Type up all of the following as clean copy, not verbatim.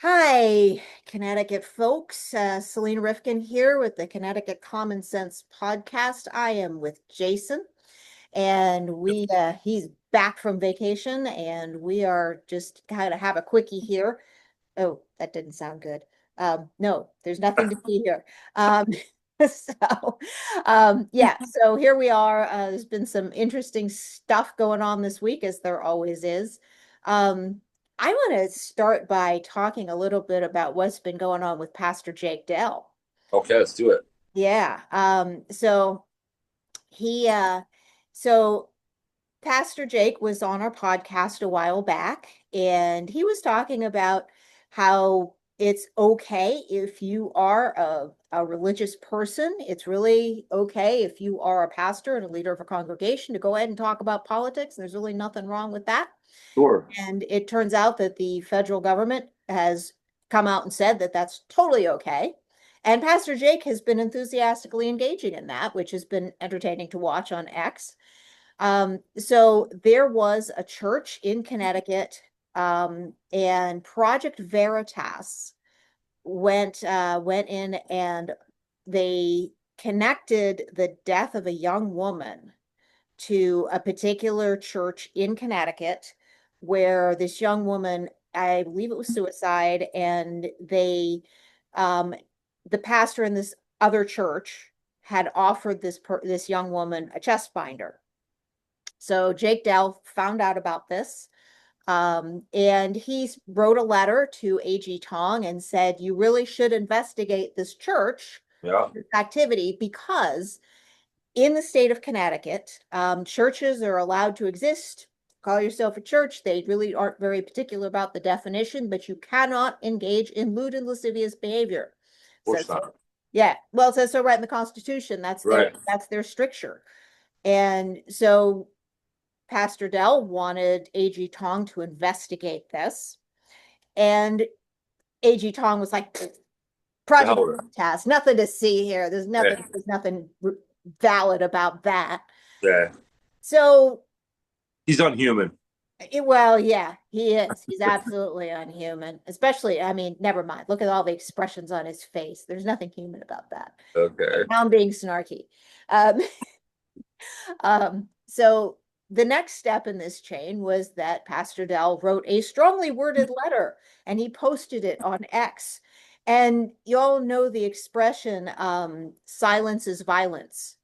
Hi, Connecticut folks. Selina Rifkin here with the Connecticut Common Sense podcast. I am with Jason, and he's back from vacation, and we are just kind of have a quickie here. Oh, that didn't sound good. No, there's nothing to see here. Um, so here we are. There's been some interesting stuff going on this week, as there always is. Um, I want to start by talking a little bit about what's been going on with Pastor Jake Dell. Okay, let's do it. Yeah. He so Pastor Jake was on our podcast a while back, and he was talking about how it's okay if you are a religious person. It's really okay if you are a pastor and a leader of a congregation to go ahead and talk about politics. There's really nothing wrong with that. Sure. And it turns out that the federal government has come out and said that that's totally okay. And Pastor Jake has been enthusiastically engaging in that, which has been entertaining to watch on X. So there was a church in Connecticut, and Project Veritas went in and they connected the death of a young woman to a particular church in Connecticut where this young woman, I believe it was suicide, and um, the pastor in this other church had offered this young woman a chest binder. So Jake Dell found out about this, and he wrote a letter to AG Tong and said, "You really should investigate this church Yeah. activity because in the state of Connecticut, churches are allowed to exist. Call yourself a church. They really aren't very particular about the definition, but you cannot engage in lewd and lascivious behavior." Of course Says so. not. Yeah, well, it says so right in the Constitution. Right. That's their stricture. And so Pastor Dell wanted AG Tong to investigate this. And AG Tong was like, The hell Project with it. Task, nothing to see here. Yeah. There's nothing valid about that. Yeah. So, He's unhuman. well, yeah, he is. He's absolutely unhuman. Especially, I mean, never mind. Look at all the expressions on his face. There's nothing human about that. Okay. Now I'm being snarky. Um, so the next step in this chain was that Pastor Dell wrote a strongly worded letter and he posted it on X. And you all know the expression, silence is violence,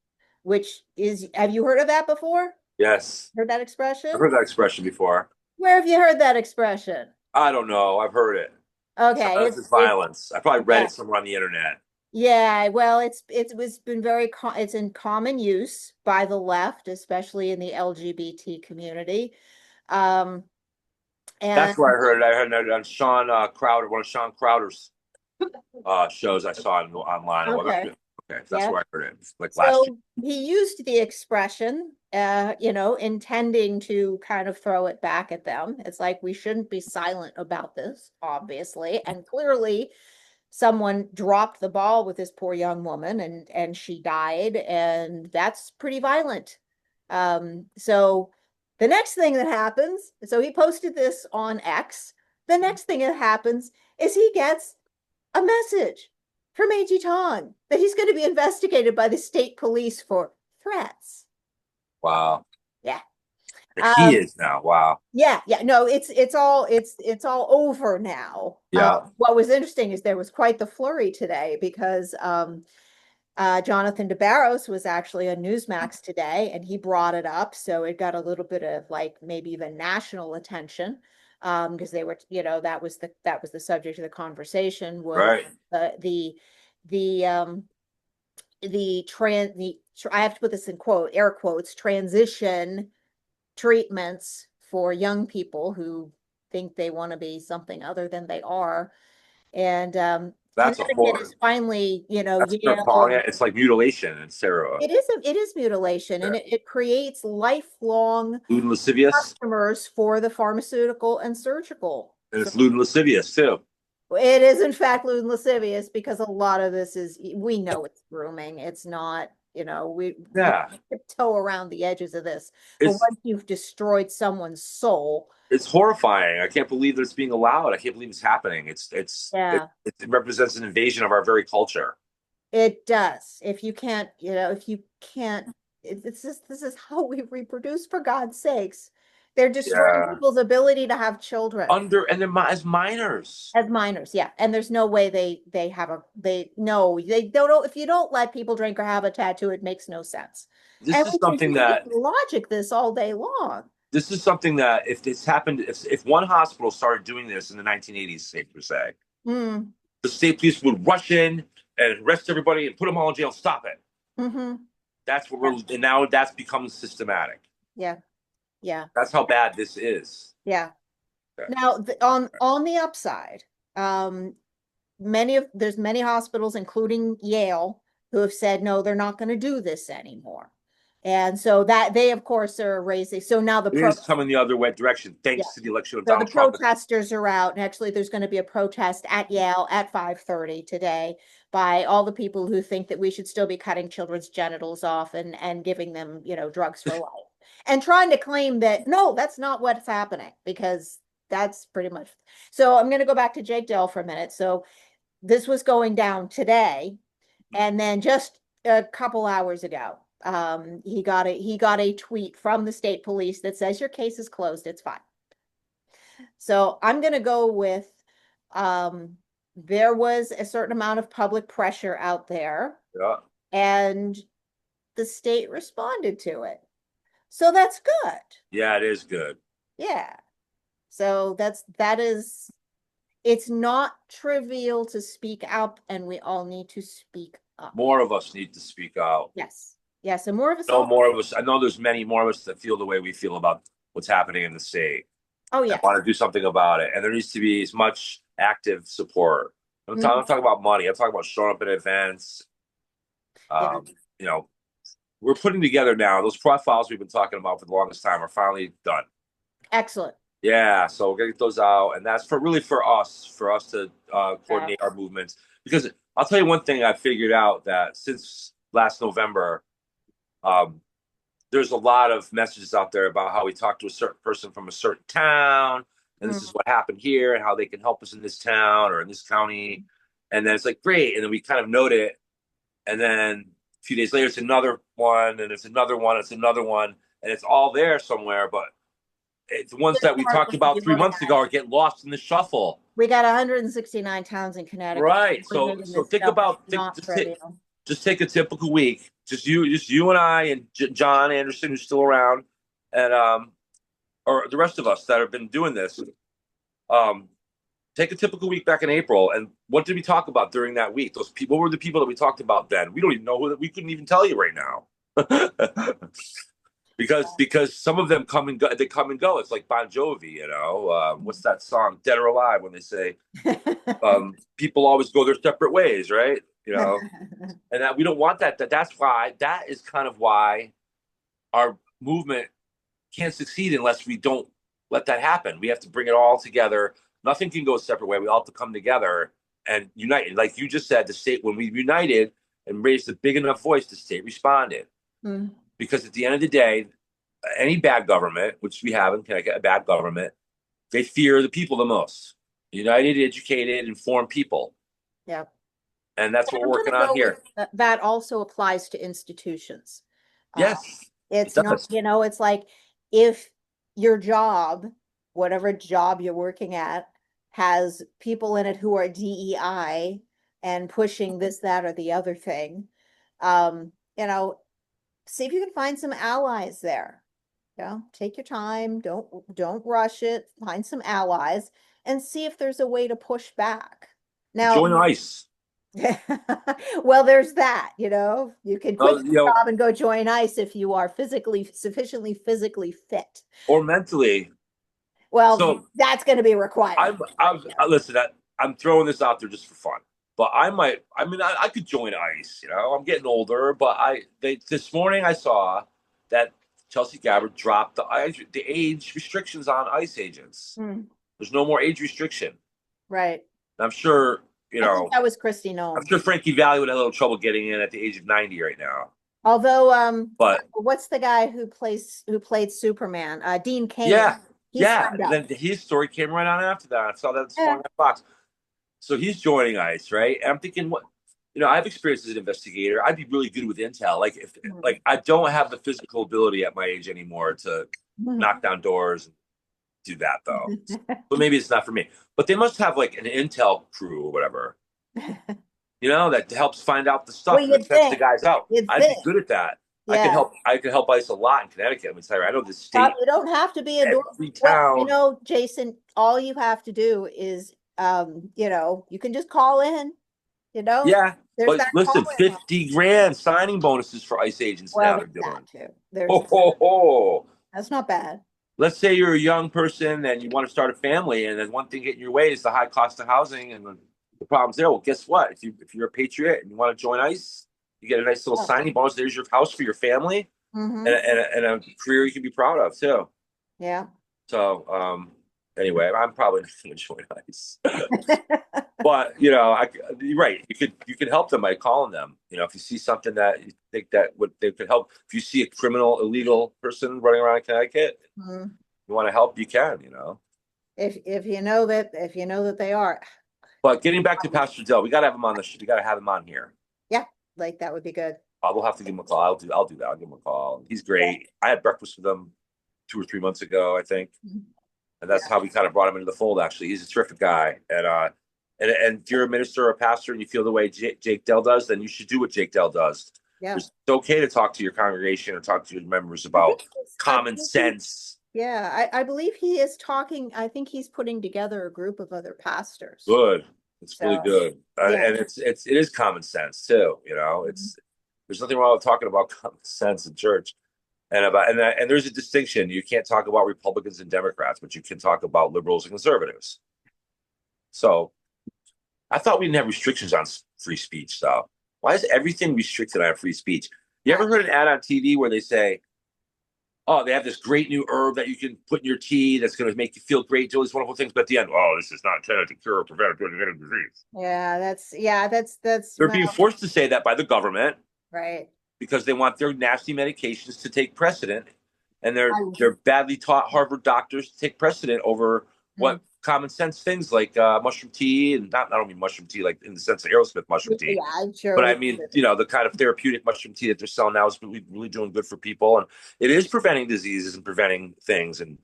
which is, have you heard of that before? Yes. Heard that I've expression? heard that expression before. Where have you heard that expression? I don't know. I've heard it. Okay, Silence is violence. I probably read yeah, it somewhere on the internet. yeah. Well, it was been it's in common use by the left, especially in the LGBT community. Um, and That's where I heard it. I heard it on Sean Crowder, one of Sean Crowder's shows I saw online. Well, okay, okay, that's yeah. where I heard it. Like last year. So he used the expression, intending to kind of throw it back at them. It's like we shouldn't be silent about this, obviously, and clearly someone dropped the ball with this poor young woman, and she died, and that's pretty violent. So the next thing that happens, so he posted this on X. The next thing that happens is he gets a message from A.G. Tong that he's going to be investigated by the state police for threats. Wow. Yeah. He Um, is now. Wow. yeah. No, it's all over now. Yeah. What was interesting is there was quite the flurry today because Jonathan DeBarros was actually on Newsmax today, and he brought it up, so it got a little bit of like maybe even national attention, because they were, that was the subject of the conversation was Right. the I have to put this in air quotes, transition treatments for young people who think they want to be something other than they are. And That's a Connecticut horror. is finally, That's what they're Yale. calling it. It's like mutilation and steroid. It is mutilation, Yeah. and it creates lifelong Lewd and lascivious. customers for the pharmaceutical and surgical. And So it's lewd and lascivious too. it is in fact lewd and lascivious because a lot of this is, we know it's grooming. It's not We Yeah, tiptoe around the edges of this. But it's once you've destroyed someone's soul, it's horrifying. I can't believe that it's being allowed. I can't believe it's happening. yeah, It represents an invasion of our very culture. it does. If you can't, this is how we reproduce, for God's sakes. They're destroying Yeah, people's ability to have children and they're as minors. as minors. Yeah, and there's no way they have a they no they don't know if you don't let people drink or have a tattoo, it makes no sense. This And is we can something we that can logic this all day long. this is something that if this happened, if one hospital started doing this in the 1980s, safe to say, Mm, the state police would rush in and arrest everybody and put them all in jail. Stop it. mm-hmm. That's what Yeah, and now that's become systematic. yeah, yeah, That's how bad this is. yeah. Okay. Now, on the upside, um, there's many hospitals, including Yale, who have said no, they're not going to do this anymore. And so that they, of course, are raising. So now It is coming the other way direction, yeah. thanks to the election of So the Donald Trump. protesters are out. And actually, there's going to be a protest at Yale at 5:30 today by all the people who think that we should still be cutting children's genitals off and giving them, drugs for life. And trying to claim that no, that's not what's happening, because that's pretty much. So I'm going to go back to Jake Dell for a minute. So this was going down today, and then just a couple hours ago, he got a tweet from the state police that says your case is closed. It's fine. So I'm going to go with there was a certain amount of public pressure out there, Yeah, and the state responded to it. So that's good. yeah, it is good. Yeah. So it's not trivial to speak up, and we all need to speak up. More of us need to speak out. Yes. Yes. And more of us No all. more of us. I know there's many more of us that feel the way we feel about what's happening in the state Oh, and yes. want to do something about it. And there needs to be as much active support. I'm Mhm. talking about money. I'm talking about showing up at events. Yeah. Um, you know, we're putting together now those profiles we've been talking about for the longest time are finally done. Excellent. Yeah, so we're gonna get those out, and that's for us to Yeah. coordinate our movements. Because I'll tell you one thing I figured out that since last November, um, there's a lot of messages out there about how we talk to a certain person from a certain town, and this is Mm. what happened here, and how they can help us in this town or in this county, and then it's like great, and then we kind of note it, and then a few days later it's another one, and it's another one, it's another one, and it's all there somewhere, but the ones Just that we talked hardly to be about three months ago organized. are getting lost in the shuffle. We got 169 towns in Connecticut. Right. Included in So this think stuff. about Not trivial. just take a typical week. Just you and I and John Anderson, who's still around, and or the rest of us that have been doing this. Um, take a typical week back in April, and what did we talk about during that week? Those people. What were the people that we talked about then? We don't even know who. We couldn't even tell you right now. Because some of them come and go. They come and go. It's like Bon Jovi, you know. What's that song, "Dead or Alive"? When they say people always go their separate ways, right? You know, and that we don't want that. That's why that is kind of why our movement can't succeed unless we don't let that happen. We have to bring it all together. Nothing can go a separate way. We all have to come together and unite. Like you just said, the state when we united and raised a big enough voice, the state responded. Mm. Because at the end of the day, any bad government, which we have in Connecticut, a bad government, they fear the people the most. United, educated, informed people. Yeah. And that's what we're I'm going working to on go with here. that also applies to institutions. Uh, Yes, it it's not, does. it's like if your job, whatever job you're working at, has people in it who are DEI and pushing this, that, or the other thing, um, you know, see if you can find some allies there. Take your time, don't rush it, find some allies and see if there's a way to push back. Now, Join ICE. well, there's that, you can quit You your know, job and go join ICE if you are sufficiently physically fit. or mentally. Well, So that's going to be a requirement right there. listen. I'm throwing this out there just for fun, but I might. I mean, I could join ICE. You know, I'm getting older, but this morning I saw that Chelsea Gabbard dropped the age restrictions on ICE agents. Hmm, There's no more age restriction. right. I'm sure, I think that was Christy I'm Nome. sure Frankie Valli would have a little trouble getting in at the age of 90 right now. Although, But what's the guy who played Superman? Dean Cain. yeah, He yeah. signed And up. then his story came right on after that. I saw that this Yeah. morning on Fox. So he's joining ICE, right? And I'm thinking, what, I've experienced as an investigator. I'd be really good with intel. Like if Mhm. like I don't have the physical ability at my age anymore to knock down doors and do that though. But maybe it's not for me. But they must have like an intel crew or whatever, that helps find out the Well, stuff and then you'd sends the think. guys out. You'd I'd be think. good at that. I could Yeah. help. I could help ICE a lot in Connecticut. I mean, I know the state, You don't have to be a door. every Well, town. Jason, all you have to do is, you can just call in, you know, Yeah, there's but that listen, call-in line. 50 grand signing bonuses for ICE agents Well, now they're there's that doing. too. There's Ho that. ho ho! That's not bad. Let's say you're a young person and you want to start a family, and then one thing getting in your way is the high cost of housing and the problems there. Well, guess what? If you're a patriot and you want to join ICE, you get a nice little Yeah. signing bonus. There's your house for your family and, Mm-hmm. and a career you can be proud of too. Yeah. So anyway, I'm probably not going to join ICE. But you're right. You could help them by calling them. If you see something that you think that would they could help. If you see a criminal, illegal person running around in Connecticut, Mhm. you want to help, you can. If you know that they are, But getting back to Pastor Dell, we got to have him on the show. We got to have him on here. yeah, like that would be good. We'll have to give him a call. I'll do that. I'll give him a call. He's Yeah. great. I had breakfast with him 2 or 3 months ago, I think, Mhm. and Yeah. that's how we kind of brought him into the fold. Actually, he's a terrific guy, and if you're a minister or a pastor and you feel the way Jake Dell does, then you should do what Jake Dell does. Yeah. It's okay to talk to your congregation or talk to your members I think about I common believe he, sense. yeah, I believe he is talking. I think he's putting together a group of other pastors. Good. It's really So, good, yeah. and it is common sense too. Mhm. It's there's nothing wrong with talking about common sense in church, and there's a distinction. You can't talk about Republicans and Democrats, but you can talk about liberals and conservatives. So I thought we didn't have restrictions on free speech, though. Why is everything restricted on free speech? You I, ever heard an ad on TV where they say, "Oh, they have this great new herb that you can put in your tea that's going to make you feel great, do all these wonderful things," but at the end, "Oh, this is not intended to cure or prevent any disease." that's They're being well, forced to say that by the government right. because they want their nasty medications to take precedent, and they're I, they're badly taught Harvard doctors to take precedent over mm, what common sense things like mushroom tea, and not I don't mean mushroom tea like in the sense of Aerosmith mushroom tea, yeah, I'm sure but I we. mean the kind of therapeutic mushroom tea that they're selling now is really, really doing good for people, and it is preventing diseases and preventing things, and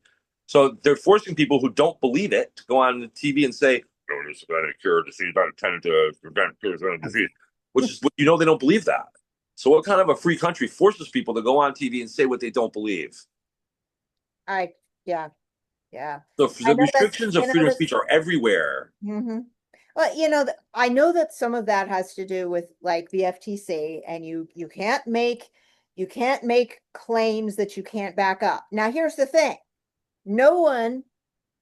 so they're forcing people who don't believe it to go on the TV and say, "No, this is going to cure disease, not intended to prevent cure disease," which is they don't believe that. So what kind of a free country forces people to go on TV and say what they don't believe? I yeah, yeah. I The know that's restrictions of freedom of speech are everywhere. hmm Well, I know that some of that has to do with like the FTC, and you can't make claims that you can't back up. Now, here's the thing. No one,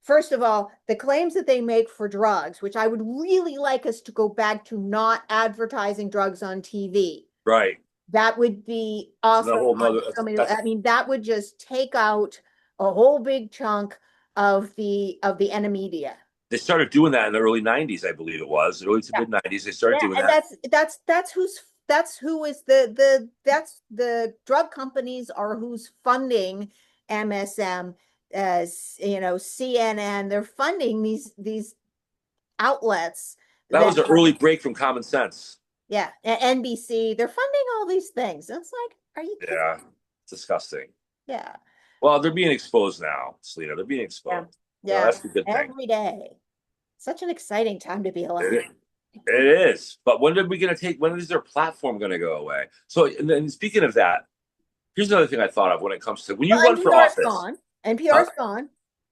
first of all, the claims that they make for drugs, which I would really like us to go back to not advertising drugs on TV. Right. That would be It's a awesome whole on nother so many. that's I mean, that would just take out a whole big chunk of the media. they started doing that in the early 90s, I believe it was. Early to Yeah. mid 90s, they started Yeah, doing and that. that's who is that's the drug companies are who's funding MSM, CNN. They're funding these outlets That that was an early break from common sense. yeah, NBC. They're funding all these things. And it's like, are you kidding? Yeah. It's disgusting. Yeah, Well, they're being exposed now, Selena. They're being yeah, exposed. yeah. That's the good thing. Every day, such an exciting time to be alive. It, it is. But when is their platform gonna go away? So and then speaking of that, here's another thing I thought of when it comes to when you Well, run for NPR's office. gone. Huh? NPR's gone.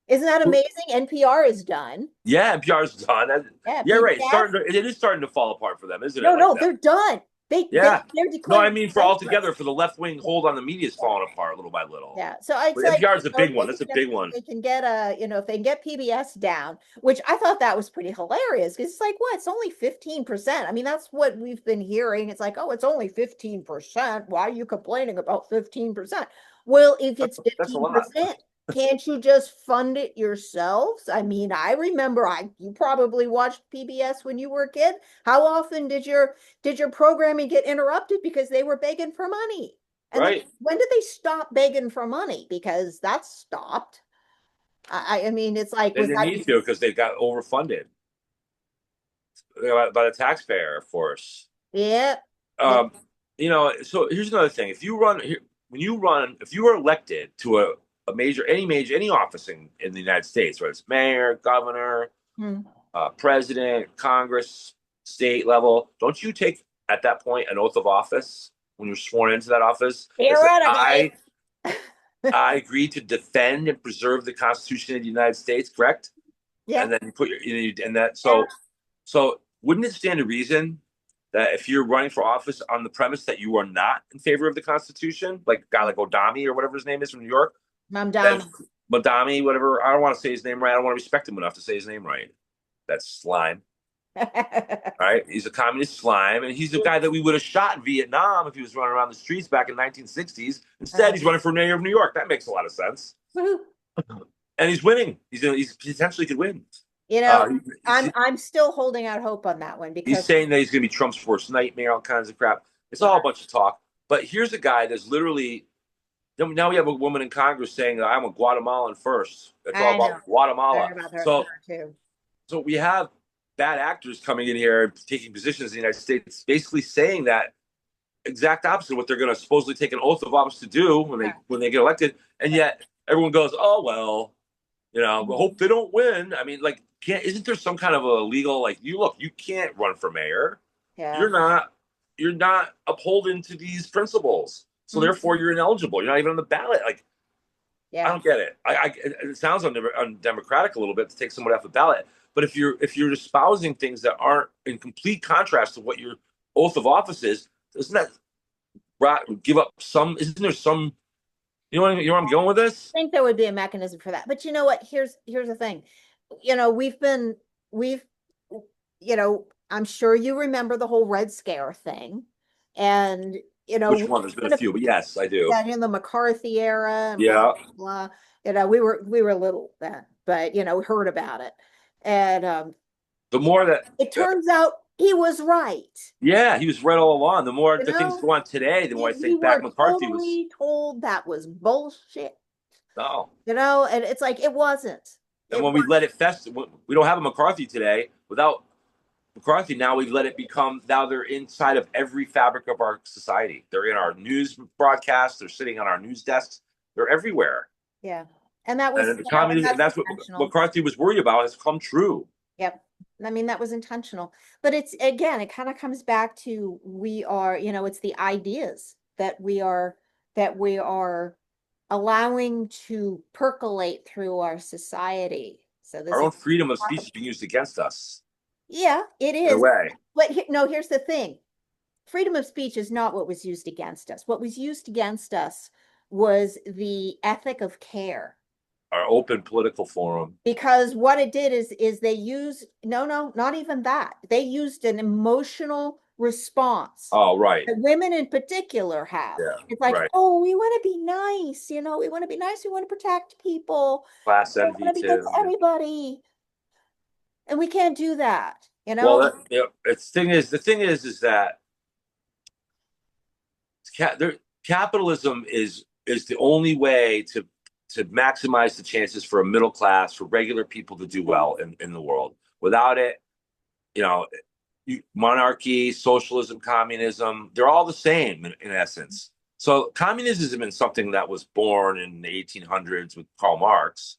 Isn't that amazing? NPR is done. Yeah, NPR's done. Yeah, Yeah, right. PBS. It is starting to fall apart for them, isn't it? No, Like no, that. they're done. Yeah. They're No, I declared mean for altogether, bankrupt. for the left wing hold on the media is Yeah. falling apart little by little. Yeah. So it's But like, NPR is a big if one. That's a big one. they can get if they can get PBS down, which I thought that was pretty hilarious because it's like, what? It's only 15%. I mean, that's what we've been hearing. It's like, oh, it's only 15%. Why are you complaining about 15%? Well, if That's it's that's a lot. 15%, can't you just fund it yourselves? I mean, I remember you probably watched PBS when you were a kid. How often did your programming get interrupted because they were begging for money? And then Right. when did they stop begging for money? Because that's stopped. I mean, it's like, And was they that, need to because they got overfunded by the taxpayer, of course. yeah, yeah. Um, so here's another thing. If you run here, when you run, if you are elected to any office in the United States, whether it's mayor, governor, Hmm. president, Congress, state level, don't you take at that point an oath of office when you're sworn into that office that says, Theoretically. I agree to defend and preserve the Constitution of the United States, correct? Yeah, And then you put and that yeah, so wouldn't it stand to reason that if you're running for office on the premise that you are not in favor of the Constitution, like a guy like Odami or whatever his name is from New York, Mom that Dom. Madami, whatever, I don't want to say his name right. I don't want to respect him enough to say his name right. That's slime. All right. He's a communist slime, and he's the guy that we would have shot in Vietnam if he was running around the streets back in 1960s. Instead, he's running for mayor of New York. That makes a lot of sense. Woohoo. And he's winning. He's potentially could win. You know, Uh, he's, I'm still holding out hope on that one he's because saying that he's going to be Trump's worst nightmare, all kinds of crap. It's all a bunch of talk. But here's a guy that's literally now we have a woman in Congress saying that I'm a Guatemalan first. It's all I know. about I Guatemala. heard about her So too. so we have bad actors coming in here and taking positions in the United States, basically saying that exact opposite of what they're going to supposedly take an oath of office to do when they get elected, and yet everyone goes, "Oh well, hope they don't win." I mean, like, isn't there some kind of a legal like you can't run for mayor. Yeah. You're not upholding to these principles, so Mhm. therefore you're ineligible. You're not even on the ballot. Like, I Yeah. don't get it. It sounds undemocratic a little bit to take someone off the ballot. But if you're espousing things that aren't in complete contrast to what your oath of office is, doesn't that give up some? Isn't there some? You know where I'm going with this? I think there would be a mechanism for that. But you know what? Here's the thing. You know, we've I'm sure you remember the whole Red Scare thing. And Which we one? There's been a kind of few, but yes, I do. that in the McCarthy era and blah Yeah. blah. We were little then, but we heard about it. And The more that, it turns out he was right. yeah, he was right all along. The more You the things know, go on today, the more I we think back were McCarthy was totally told that was bullshit. no. And it's like it wasn't. And It when we let it fester, we don't have a McCarthy today. Without McCarthy, now we've let it become. Now they're inside of every fabric of our society. They're in our news broadcasts. They're sitting on our news desks. They're everywhere. Yeah. And that was, And the communist, and that's that's what intentional. McCarthy was worried about has come true. Yep. I mean, that was intentional. But it's again, it kind of comes back to we are, it's the ideas that we are allowing to percolate through our society. So Our this is own freedom of speech is being used against us yeah, it in a is. way. But no, here's the thing. Freedom of speech is not what was used against us. What was used against us was the ethic of care. Our open political forum. Because what it did is they used no, not even that. They used an emotional response Oh, right. that women in particular have. Yeah, It's like, right. oh, we want to be nice, we want to be nice, we want to protect people, Class we envy want to be good to too. Yeah. everybody. And we can't do that, Well, the thing is that capitalism is the only way to maximize the chances for a middle class for regular people to do well in the world. Without it, you know, monarchy, socialism, communism, they're all the same in essence. So communism has been something that was born in the 1800s with Karl Marx.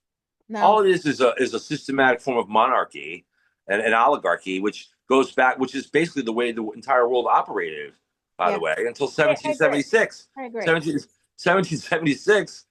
No, All it is a systematic form of monarchy and oligarchy, which is basically the way the entire world operated, by yeah, the way, until I agree. 1776. I agree. 1776,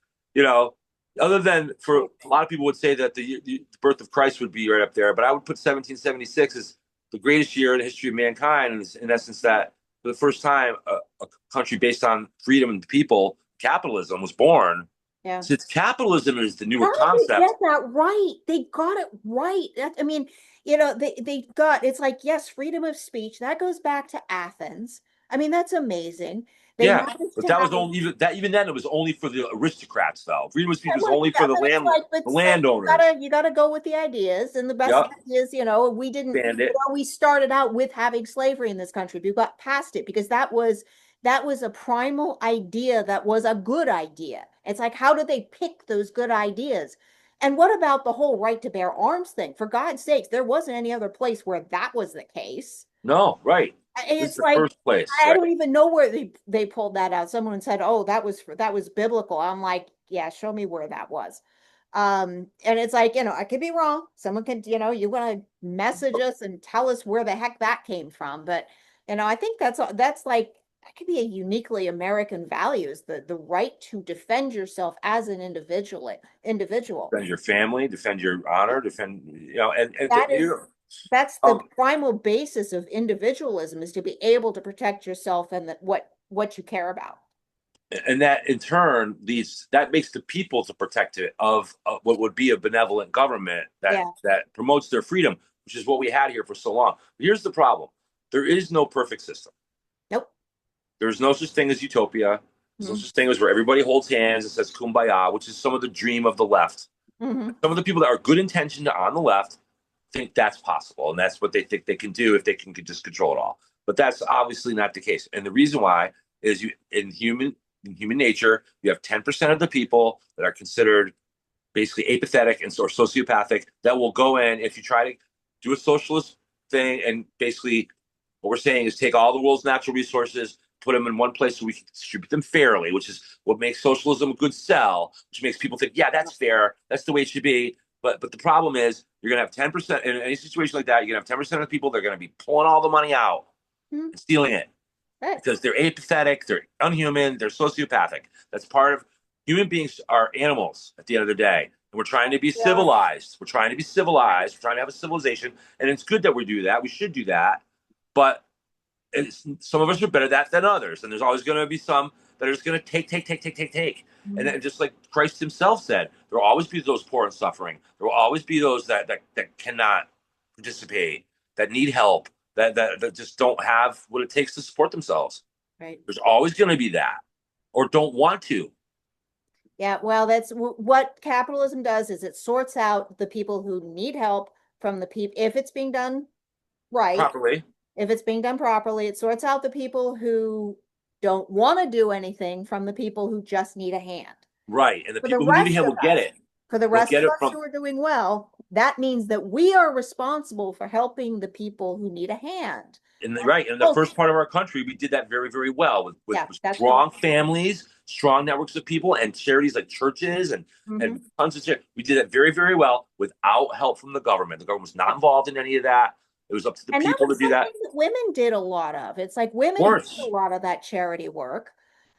other than for a lot of people would say that the birth of Christ would be right up there, but I would put 1776 as the greatest year in the history of mankind, in essence, that for the first time, a country based on freedom and people, capitalism, was born. Yeah. Since capitalism is the newer How did they get concept, that right? They got it right. I mean, they got it's like, yes, freedom of speech. That goes back to Athens. I mean, that's amazing. They Yeah, managed but to that have was only even then it was only for the aristocrats though. Freedom of speech yeah, was well, only yeah, for but it's like, the but so landowners. you gotta go with the ideas, and the best Yep, ideas, we didn't, banned it. we started out with having slavery in this country. We got past it because that was a primal idea that was a good idea. It's like, how do they pick those good ideas? And what about the whole right to bear arms thing? For God's sakes, there wasn't any other place where that was the case. No, right. This is It's the like first place, I right? don't even know where they pulled that out. Someone said, "Oh, that was biblical." I'm like, "Yeah, show me where that was." And it's like, I could be wrong. Someone could, you want to message us and tell us where the heck that came from. But, I think that's like that could be a uniquely American values, the right to defend yourself as an individual. Defend your family, defend your honor, defend That you is know, that's the um, primal basis of individualism is to be able to protect yourself and what you care about. and that in turn leads that makes the people to protect it of what would be a benevolent government Yeah. that promotes their freedom, which is what we had here for so long. But here's the problem: there is no perfect system. Nope. There's no such thing as utopia. There's no Mm-hmm. such thing as where everybody holds hands and says kumbaya, which is some of the dream of the left. Mm-hmm. Some of the people that are good intentioned on the left think that's possible, and that's what they think they can do if they can just control it all. But that's obviously not the case. And the reason why is you in human nature, you have 10% of the people that are considered basically apathetic and or sociopathic that will go in if you try to do a socialist thing and basically what we're saying is take all the world's natural resources, put them in one place so we can distribute them fairly, which is what makes socialism a good sell, which makes people think, yeah, that's fair, that's the way it should be. But the problem is you're gonna have 10% in any situation like that, you're gonna have 10% of the people that are gonna be pulling all the money out Mm-hmm. and stealing it Right. because they're apathetic, they're unhuman, they're sociopathic. That's part of human beings are animals at the end of the day. And we're trying to be Yeah. civilized. We're trying to be civilized. We're trying to have a civilization. And it's good that we do that. We should do that. But some of us are better at that than others. And there's always going to be some that are just going to take. And Mm-hmm. then just like Christ himself said, there will always be those poor and suffering. There will always be those that cannot participate, that need help, that just don't have what it takes to support themselves. Right. There's always going to be that, or don't want to Yeah, well, that's what capitalism does is it sorts out the people who need help from the people if it's being done right, properly. if it's being done properly, it sorts out the people who don't want to do anything from the people who just need a hand. Right. And the For the people who need a rest hand of will get us, it. for the They'll rest get of it us from who are doing well, that means that we are responsible for helping the people who need a hand. right in the Oh, first part of our country. We did that very, very well yeah, with that's correct. strong families, strong networks of people, and charities like churches Hmm. and tons of shit. We did that very, very well without help from the government. The government was not involved in any of that. It was up to the And that people to was do something that. that women did a lot of. It's like women did a Worse, lot of that charity work.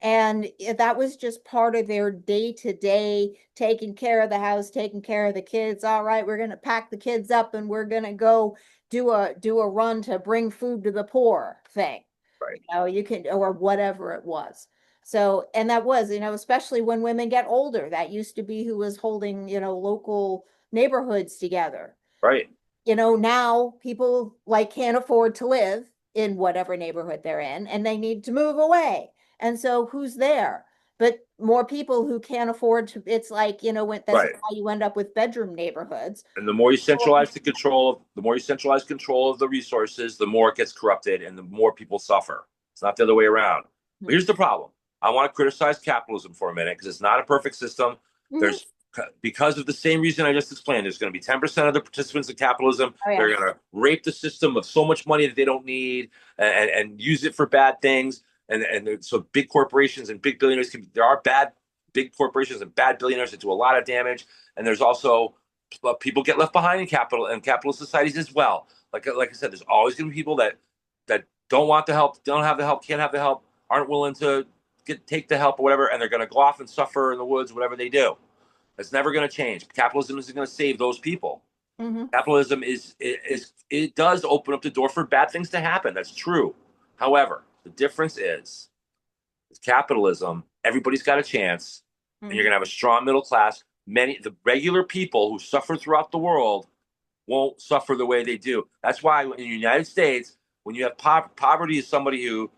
And that was just part of their day to day, taking care of the house, taking care of the kids. All right, we're going to pack the kids up and we're going to go do a run to bring food to the poor thing. right, You can, or whatever it was. So, and that was, especially when women get older, that used to be who was holding, local neighborhoods together. right, Now people like can't afford to live in whatever neighborhood they're in and they need to move away. And so who's there? But more people who can't afford to, it's like, when that's right. why you end up with bedroom neighborhoods. And the more you centralize the more you centralize control of the resources, the more it gets corrupted and the more people suffer. It's not the other way around. But Mhm. here's the problem. I want to criticize capitalism for a minute because it's not a perfect system. Mhm. There's because of the same reason I just explained, there's going to be 10% of the participants in capitalism. Oh yeah. They're going to rape the system of so much money that they don't need and use it for bad things. And so big corporations and big billionaires there are bad big corporations and bad billionaires that do a lot of damage. And there's also people get left behind in capitalist societies as well. Like I said, there's always going to be people that don't want the help, don't have the help, can't have the help, aren't willing to take the help or whatever, and they're going to go off and suffer in the woods, whatever they do. It's never going to change. Capitalism isn't going to save those people. Hmm. Capitalism is it does open up the door for bad things to happen. That's true. However, the difference is with capitalism, everybo's got a chance, and you're Hmm. going to have a strong middle class. Many the regular people who suffer throughout the world won't suffer the way they do. That's why in the United States, when you have poverty is somebody who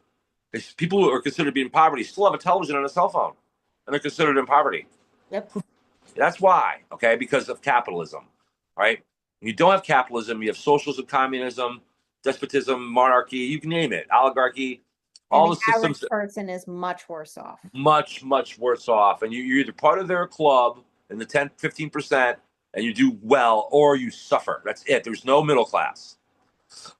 People who are considered to be in poverty still have a television and a cell phone, and they're considered in poverty. Yep. That's why, okay, because of capitalism, right? When you don't have capitalism, you have socialism, communism, despotism, monarchy, you can name it, oligarchy, And all the the systems average person is much worse off. much, much worse off. And you're either part of their club in the 10, 15%, and you do well, or you suffer. That's it. There's no middle class.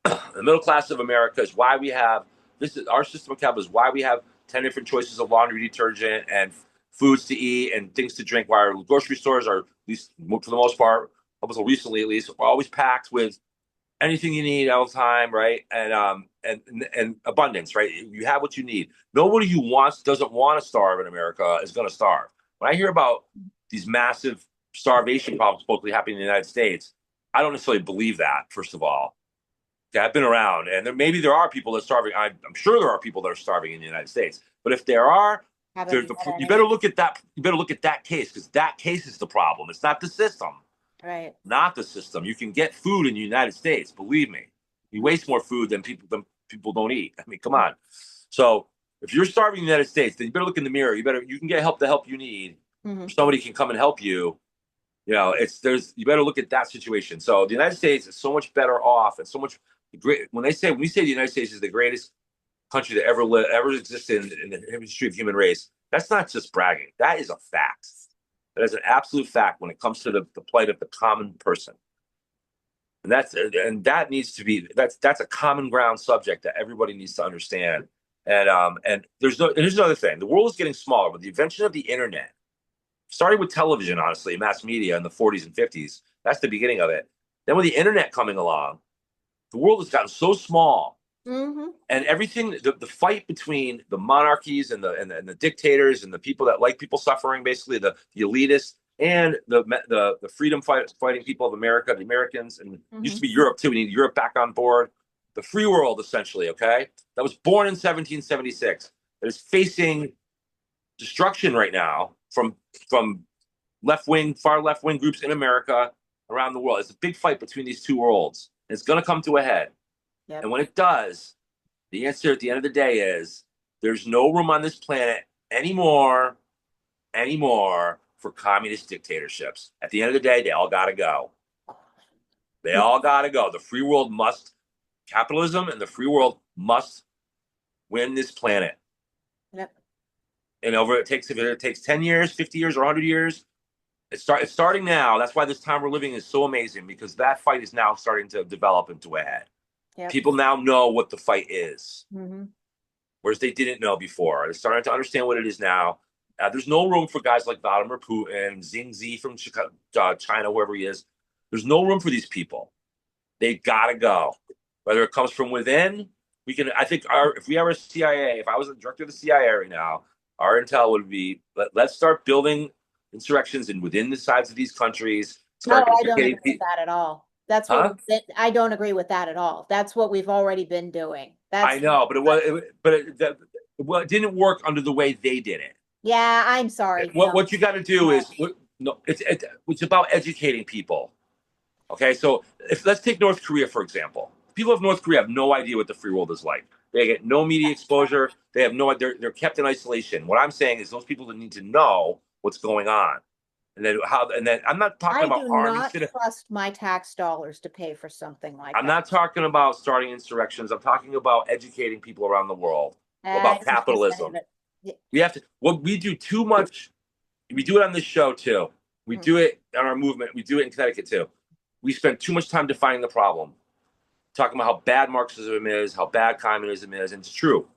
The middle class of America is why we have this is our system of capital is why we have 10 different choices of laundry detergent and foods to eat and things to drink. Why our grocery stores are, at least for the most part, up until recently at least, are always packed with anything you need all the time, right? And abundance, right? You have what you need. Nobody who doesn't want to starve in America is going to starve. When I hear about these massive starvation problems supposedly happening in the United States, I don't necessarily believe that. First of all, okay, I've been around, and maybe there are people that are starving. I'm sure there are people that are starving in the United States. But if there are, Haven't met you any. better look at that. You better look at that case because that case is the problem. It's not the system. Right. Not the system. You can get food in the United States. Believe me, you waste more food than people don't eat. I mean, come on. So if you're starving in the United States, then you better look in the mirror. You can get the help you need. Mm-hmm. Somebody can come and help you. You know, you better look at that situation. So the United States is so much better off and so much great. When we say the United States is the greatest country that ever existed in the history of human race, that's not just bragging. That is a fact. That is an absolute fact when it comes to the plight of the common person. That needs to be that's a common ground subject that everybody needs to understand. And here's another thing. The world is getting smaller with the invention of the internet, starting with television, honestly, mass media in the 40s and 50s. That's the beginning of it. Then with the internet coming along, the world has gotten so small, Mm-hmm. and everything the fight between the monarchies and the dictators and the people that like people suffering, basically the elitists and the fighting people of America, the Americans, and used Mm-hmm. to be Europe too. We need Europe back on board. The free world, essentially, okay, that was born in 1776, that is facing destruction right now from far left wing groups in America, around the world. It's a big fight between these two worlds. It's going to come to a head. Yep. And when it does, the answer at the end of the day is there's no room on this planet anymore for communist dictatorships. At the end of the day, they all got to go. They Yep. all got to go. Capitalism and the free world must win this planet. Yep. And if it takes 10 years, 50 years, or 100 years, it's starting now. That's why this time we're living is so amazing, because that fight is now starting to develop into a head. Yep. People now know what the fight is, Mm-hmm. whereas they didn't know before. They're starting to understand what it is now. There's no room for guys like Vladimir Putin, Xi Jinping from China, wherever he is. There's no room for these people. They gotta go. Whether it comes from within, we can. I think if we are a CIA, if I was the director of the CIA right now, our intel would be let's start building insurrections within the sides of these countries. No, Start I don't educating agree with people. that at all. That's what Huh? I don't agree with that at all. That's what we've already been doing. I That's know, but it didn't work under the way they did it. yeah, I'm sorry. What No, what you got to do no. is no, it's about educating people. Okay, so if let's take North Korea for example. People of North Korea have no idea what the free world is like. They get no media exposure. They have no. They're kept in isolation. What I'm saying is those people that need to know what's going on, and then I'm not talking I about do arming not citizens. trust my tax dollars to pay for something like I'm that. not talking about starting insurrections. I'm talking about educating people around the world I about was gonna say capitalism. that. Yeah. We have to. What we do too much. We do it on this show too. We Mm. do it on our movement. We do it in Connecticut too. We spend too much time defining the problem, talking about how bad Marxism is, how bad communism is, and it's true.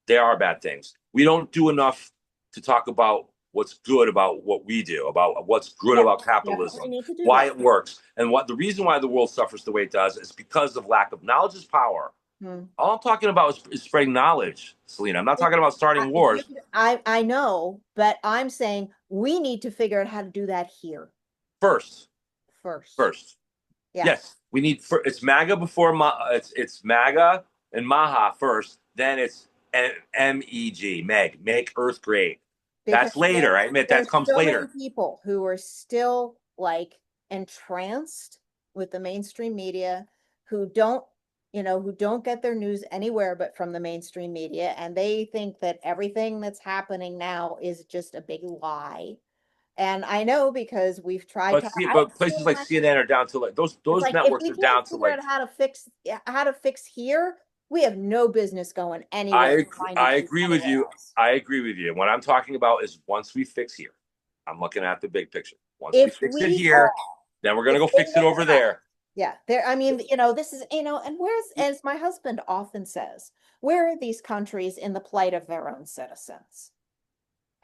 They are bad things. We don't do enough to talk about what's good about what we do, about what's good Yeah, about definitely capitalism, need to do why that. it works, and what the reason why the world suffers the way it does is because of lack of knowledge is power. Hmm. All I'm talking about is spreading knowledge, Selena. I'm not talking about I, starting wars. I know, but I'm saying we need to figure out how to do that here First, first. first. Yeah. Yes, we need it's MAGA before it's MAGA and Maha first. Then it's MEG, make Earth great. Because That's later. I admit that there's comes so many later. people who are still like entranced with the mainstream media who don't who don't get their news anywhere but from the mainstream media, and they think that everything that's happening now is just a big lie. And I know because we've tried But to, see, I but was places doing like my, CNN are down to like it's those like if networks we are can't down to figure like out how to fix here, we have no business going anywhere trying to I do agree with anywhere you. else. I agree with you. What I'm talking about is once we fix here, I'm looking at the big picture. Once we If fix it we here, all, then we're gonna if go they fix it look over at us, there. yeah, there, I mean, this is, and as my husband often says, where are these countries in the plight of their own citizens?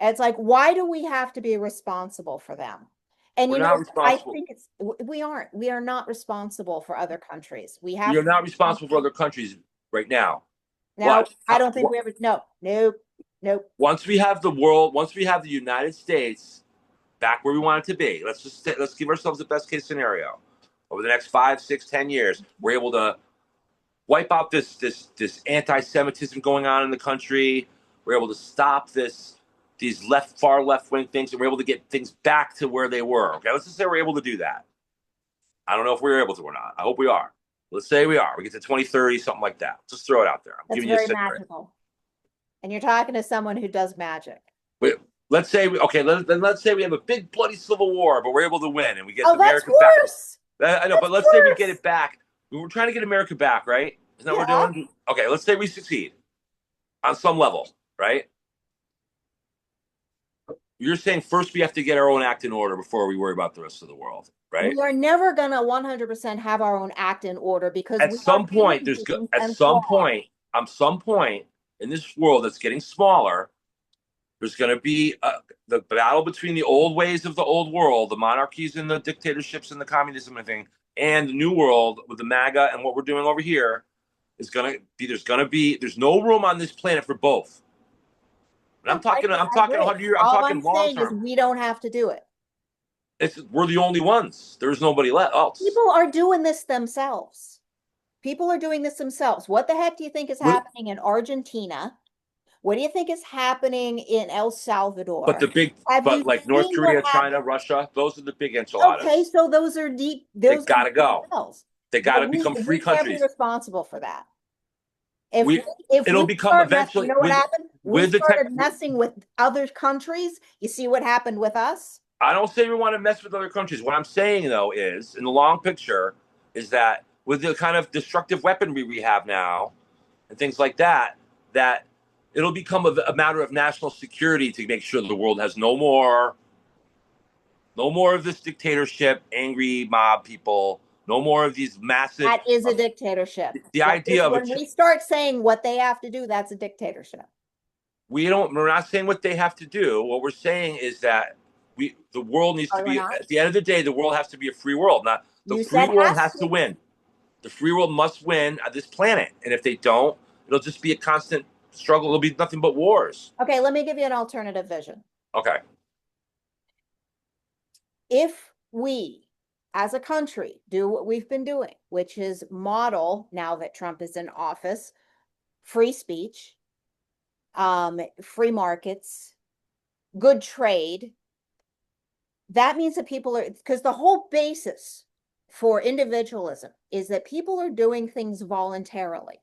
And it's like, why do we have to be responsible for them? And We're not I responsible. think we are not responsible for other countries. We We have are to be not responsible for responsible. other countries right now. Now, Watch. I don't think we ever, no, nope, nope. Once we have the world, once we have the United States back where we want it to be, let's give ourselves the best case scenario. Over the next 5, 6, 10 years, we're able to wipe out this anti-Semitism going on in the country. We're able to stop these far left wing things, and we're able to get things back to where they were. Okay, let's just say we're able to do that. I don't know if we're able to or not. I hope we are. Let's say we are. We get to 2030, something like that. Just throw it out there. I'm That's giving you a very scenario. magical. And you're talking to someone who does magic. We, let's say okay. Let's say we have a big bloody civil war, but we're able to win, and we get Oh, that's America back. worse. I know, That's but let's say we get worse. it back. We were trying to get America back, right? Isn't that what Yeah. we're doing? Okay, let's say we succeed on some level, right? You're saying first we have to get our own act in order before we worry about the rest of the world, right? We are never going to 100% have our own act in order because At we are some point, human beings at and some flawed. point, in this world that's getting smaller, there's going to be the battle between the old ways of the old world, the monarchies and the dictatorships and the communism and thing, and the new world with the MAGA and what we're doing over here is going to be. There's no room on this planet for both. And No, I I'm talking agree. 100 years. I'm All I'm talking long saying is term. we don't have to do it. We're the only ones. There's nobody left else. People are doing this themselves. People are doing this themselves. What the heck do you think is With, happening in Argentina? What do you think is happening in El but Salvador? the big, Have but you like North seen what Korea, China, happened? Russia, those are the big Okay, enchiladas. so those are deep, They those are gotta deep go. wells. They But gotta become free we can't be countries. responsible for that. If We, if it'll we become start messing, you eventually know what happened? We with the tech. started messing with other countries. You see what happened with us? I don't say we want to mess with other countries. What I'm saying though is, in the long picture, is that with the kind of destructive weaponry we have now and things like that, that it'll become a matter of national security to make sure the world has no more of this dictatorship, angry mob people, no more of these massive. That is a dictatorship. The idea of When we start saying what they have to do, that's a dictatorship. we're not saying what they have to do. What we're saying is that the world needs to Are we be, not? at the end of the day, the world has to be a free world. Not the You free said world has has to to. win. The free world must win this planet. And if they don't, it'll just be a constant struggle. It'll be nothing but wars. Okay, let me give you an alternative vision. Okay. If we, as a country, do what we've been doing, which is model, now that Trump is in office, free speech, free markets, good trade, that means that people are, because the whole basis for individualism is that people are doing things voluntarily.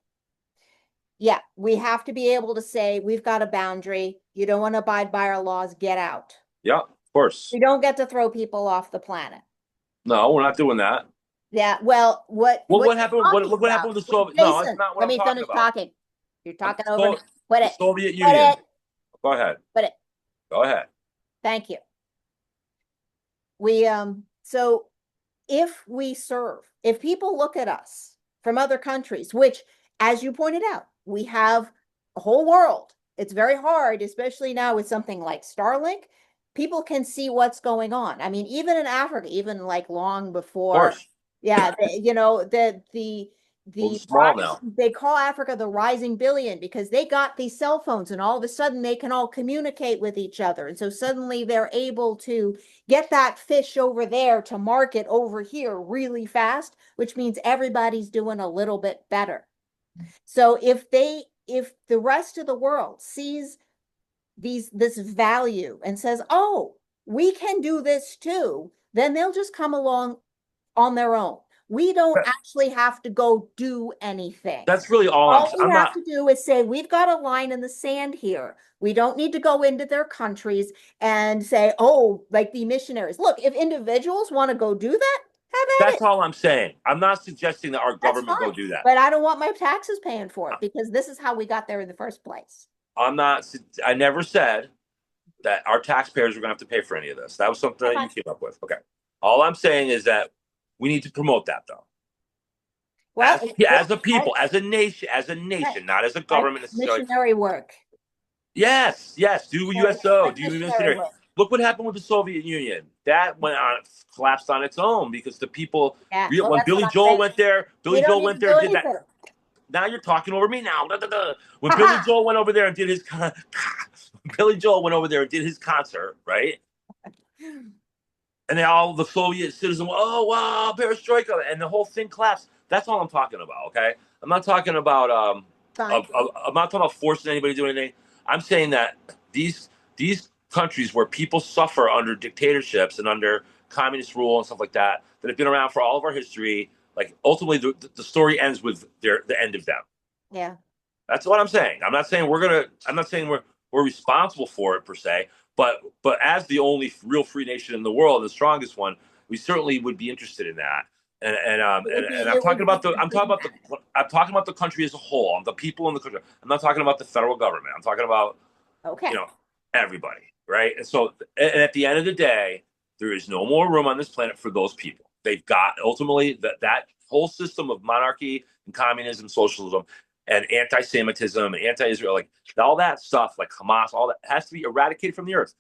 Yeah, we have to be able to say, we've got a boundary. You don't want to abide by our laws, get out. Yeah, of course. We don't get to throw people off the planet. No, we're not doing that. Yeah, well, Well, what what you're happened? talking What about, happened with the Soviet? No, that's Jason, not what let I'm me talking finish about. talking. You're talking over me. So, Quit the it. Soviet Quit Union. it. Go ahead. Quit it. Go ahead. Thank you. We so if people look at us from other countries, which, as you pointed out, we have a whole world. It's very hard, especially now with something like Starlink. People can see what's going on. I mean, even in Africa, even like long Of before, course. yeah, Well, it's the small now. they call Africa the rising billion because they got these cell phones and all of a sudden they can all communicate with each other. And so suddenly they're able to get that fish over there to market over here really fast, which means everybody's doing a little bit better. So if the rest of the world sees this value and says, "Oh, we can do this too," then they'll just come along on their own. We don't actually have to go do anything. That's really all All we I'm have not. to do is say, we've got a line in the sand here. We don't need to go into their countries and say, oh, like the missionaries. Look, if individuals want to go do that, have at That's it. all I'm saying. I'm not suggesting that our That's government go fine. do that. But I don't want my taxes paying for it because this is how we got there in the first place. I'm not. I never said that our taxpayers are going to have to pay for any of this. That was something that you came up with. Okay. All I'm saying is that we need to promote that though. Well, As a right, people, as a right, nation, not as a right. government necessarily. Missionary work. Yes, yes. Do USO, Like do missionary missionary. work. Look what happened with the Soviet Union. That went on, collapsed on its own because the people. Yeah. Well, When that's what Billy I'm Joel saying. went there, We Billy don't Joel need went to there do and did that. anything. Now you're talking over me now. When Ha Billy ha. Joel went over there and did his Billy Joel went over there and did his concert, right? And then all the Soviet citizens, oh wow, perestroika, and the whole thing collapsed. That's all I'm talking about. Okay, I'm not talking about Fine. I'm not talking about forcing anybody to do anything. I'm saying that these countries where people suffer under dictatorships and under communist rule and stuff like that that have been around for all of our history, like ultimately the story ends with the end of them. Yeah. That's what I'm saying. I'm not saying I'm not saying we're responsible for it per se, but as the only real free nation in the world, the strongest one, we certainly would be interested in that. And I'm It talking would be about the country as a whole, the people in the country. I'm not talking about the federal government. I'm talking about you okay. know everybody, right? And so, and at the end of the day, there is no more room on this planet for those people. They've got ultimately that whole system of monarchy and communism, socialism, and anti-Semitism and anti-Israel, like all that stuff, like Hamas, all that has to be eradicated from the earth.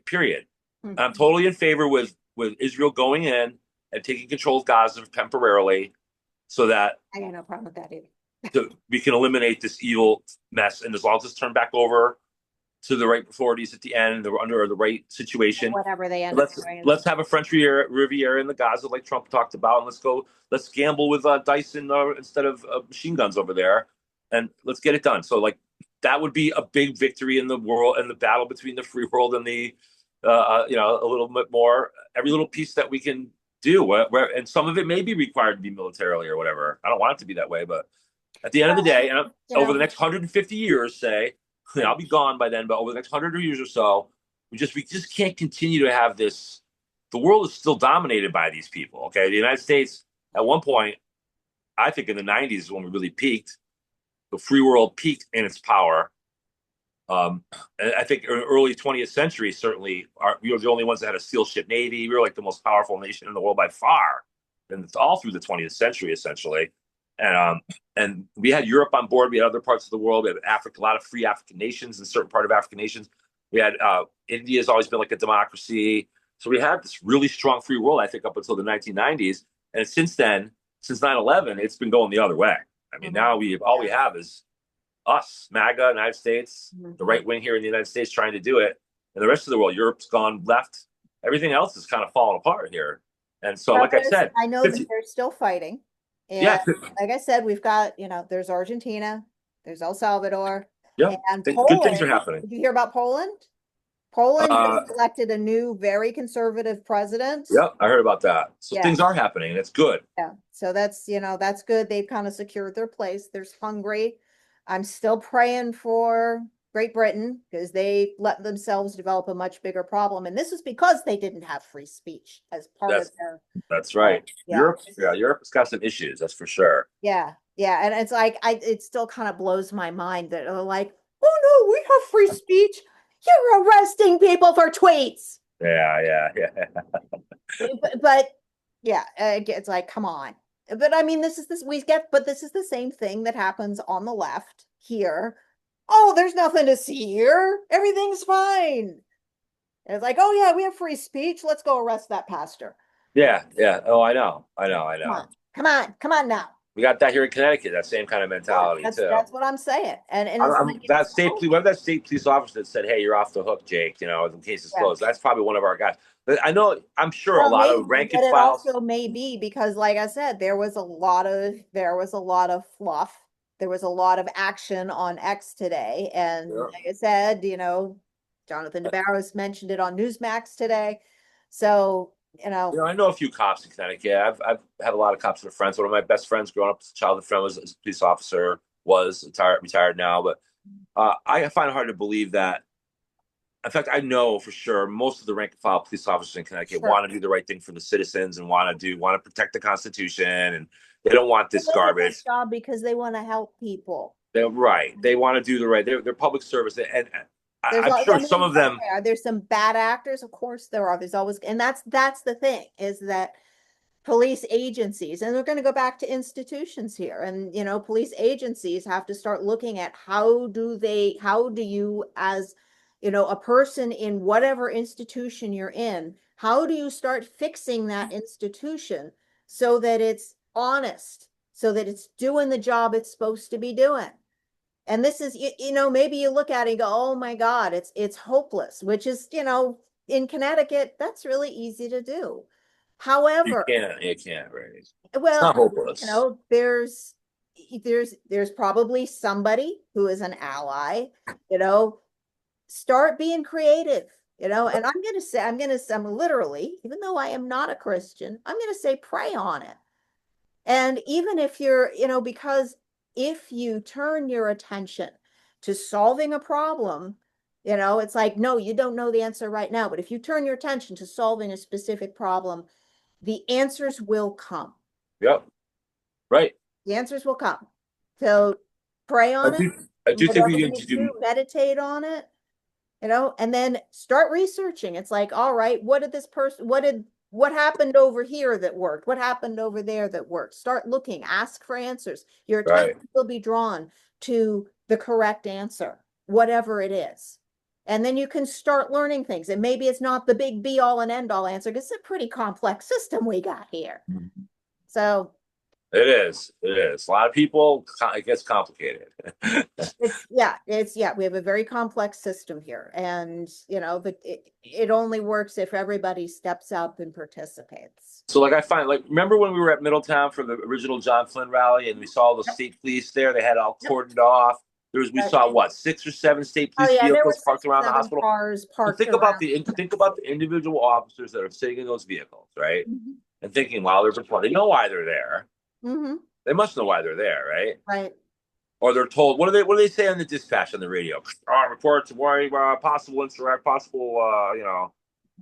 Period. I'm Mhm. totally in favor with Israel going in and taking control of Gaza temporarily, so that I got no problem with that either. we can eliminate this evil mess. And as long as it's turned back over to the right authorities at the end, they're under the right situation. Whatever they end up Let's doing. let's have a French Riviera in the Gaza, like Trump talked about, and let's go. Let's gamble with Dyson instead of machine guns over there, and let's get it done. So, like, that would be a big victory in the world and the battle between the free world and the, a little bit more. Every little piece that we can do, and some of it may be required to be militarily or whatever. I don't want it to be that way, but at the end of the day, and You over know, the next 150 years, say, I'll be gone by then, but over the next 100 years or so, we just can't continue to have this. The world is still dominated by these people. Okay, the United States at one point, I think in the 90s is when we really peaked. The free world peaked in its power. And I think in the early 20th century, certainly, we were the only ones that had a steel ship navy. We were like the most powerful nation in the world by far, and it's all through the 20th century, essentially. And we had Europe on board. We had other parts of the world. We had Africa, a lot of free African nations in certain part of African nations. We had India has always been like a democracy. So we had this really strong free world, I think, up until the 1990s. And since then, since 9/11, it's been going the other way. I mean, mhm. now all we have is us, MAGA, United States, the Mhm. right wing here in the United States trying to do it, and the rest of the world, Europe's gone left. Everything else is kind of falling apart here. And so, Well, like I said, I know that 50, they're still fighting. And yeah, like I said, we've got, there's Argentina, there's El Salvador, yeah, and good things are Poland. happening. Did you hear about Poland? Poland Uh, just elected a new, very conservative president. yeah, I heard about that. So Yeah. things are happening, and it's good. Yeah. So that's good. They've kind of secured their place. There's Hungary. I'm still praying for Great Britain because they let themselves develop a much bigger problem. And this is because they didn't have free speech as part of That's their, that's right. yeah. Europe's got some issues, that's for sure. Yeah. Yeah. And it's like, it still kind of blows my mind that they're like, oh no, we have free speech. You're arresting people for tweets. Yeah. But yeah, it's like, come on. But I mean, this is the same thing that happens on the left here. Oh, there's nothing to see here. Everything's fine. And it's like, oh yeah, we have free speech. Let's go arrest that pastor. Yeah. Oh, I Come on, know. come on now. We got that here in Connecticut, that same kind of Yeah, mentality too. that's what I'm saying. And it's like, That it's state police, whatever that state police officer that said, "Hey, you're off the hook, Jake," in case it's yeah. closed. That's probably one of our guys. But I'm sure a Well, lot of maybe, rank but and it files. also may be because, like I said, there was a lot of fluff. There was a lot of action on X today, and Yeah. like I said, Jonathan DeBarros mentioned it on Newsmax today. So I know a few cops in Connecticut. I've had a lot of cops that are friends. One of my best friends growing up as a childhood friend was a police officer, was retired now. But I find it hard to believe that. In fact, I know for sure most of the rank and file police officers in Connecticut Sure. want to do the right thing for the citizens and want to protect the Constitution, and they don't want They this live in this garbage. job because they want to help people. They're right. They want to do the right. They're public service, and There's, I'm I sure some mean, of them. are there some bad actors? Of course there are. There's always, and that's the thing is that police agencies, and we're going to go back to institutions here, and police agencies have to start looking at how do you, as a person in whatever institution you're in, how do you start fixing that institution so that it's honest, so that it's doing the job it's supposed to be doing. And this is, maybe you look at it and go, oh my God, it's hopeless, which is, in Connecticut, that's really easy to do. However, You can't, right? It's well, not hopeless. there's probably somebody who is an ally, you know, start being creative, and I'm literally, even though I am not a Christian, I'm gonna say pray on it. And even if you're, because if you turn your attention to solving a problem, it's like, no, you don't know the answer right now. But if you turn your attention to solving a specific problem, the answers will come. Yep. Right. The answers will come. So pray I on it, do. I do think whatever we you need need to to do, do. meditate on it, and then start researching. It's like, all right, what happened over here that worked? What happened over there that worked? Start looking, ask for answers. Your Right. attention will be drawn to the correct answer, whatever it is. And then you can start learning things. And maybe it's not the big be all and end all answer because it's a pretty complex system we got here. So It is. It is. A lot of people, it gets complicated. we have a very complex system here, and it only works if everybody steps up and participates. So, like, I find, like, remember when we were at Middletown for the original John Flynn rally, and we saw the Yep. state police there? They had all Yep. cordoned off. We Right. saw what, 6 or 7 state Oh police yeah, there were vehicles parked six or around the seven hospital. cars So parked around. think about the individual officers that are sitting in those vehicles, right? Mhm. And thinking while they're patrolling, they know why they're there. Mhm. They must know why they're there, right? Right. Or they're told, what do they say on the dispatch on the radio? Reports of worry, possible insurrect, possible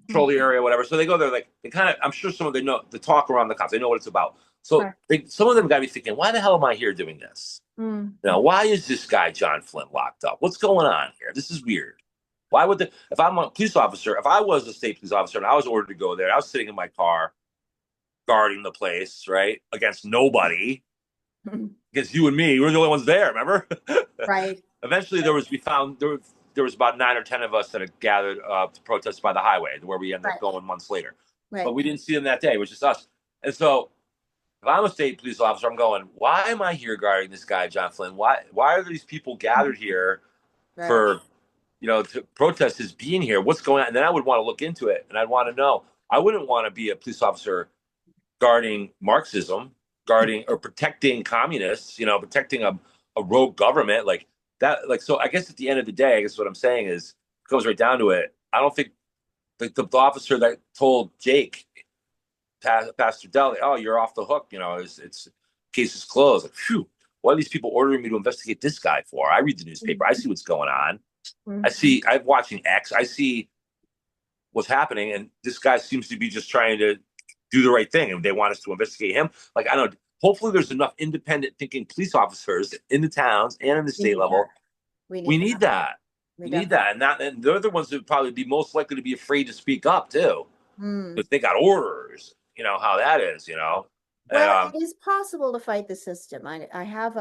patrol the area, whatever. So they go there, like, they kind of, I'm sure some of them know the talk around the cops. They know what it's about. So Right. some of them got to be thinking, why the hell am I here doing this? Mm. Why is this guy John Flint locked up? What's going on here? This is weird. Why would if I'm a police officer, if I was a state police officer and I was ordered to go there, I was sitting in my car guarding the place, right, against nobody, against you and me. We're the only ones there. Remember? Right. Eventually, there was about 9 or 10 of us that had gathered to protest by the highway, where we ended up Right. going months later. But Right. we didn't see them that day, which is us. And so, if I'm a state police officer, I'm going, why am I here guarding this guy, John Flynn? Why are these people gathered here Right. for, to protest his being here? What's going on? And then I would want to look into it, and I'd want to know. I wouldn't want to be a police officer guarding Marxism, guarding or protecting communists, protecting a rogue government like that. Like, so I guess at the end of the day, I guess what I'm saying is, it goes right down to it. I don't think the officer that told Jake, Pastor Deli, oh, you're off the hook, it's case is closed. Like, phew, what are these people ordering me to investigate this guy for? I read the newspaper. I see what's going on. I'm watching X. I see what's happening. And this guy seems to be just trying to do the right thing. And they want us to investigate him. Like, I don't know. Hopefully there's enough independent thinking police officers in the towns and in the We state need level. that. We We need need that. that. We We need definitely. that. And they're the ones that would probably be most likely to be afraid to speak up too. Mm. Because they got orders, how that is. And, Well, it is possible to fight the system. I have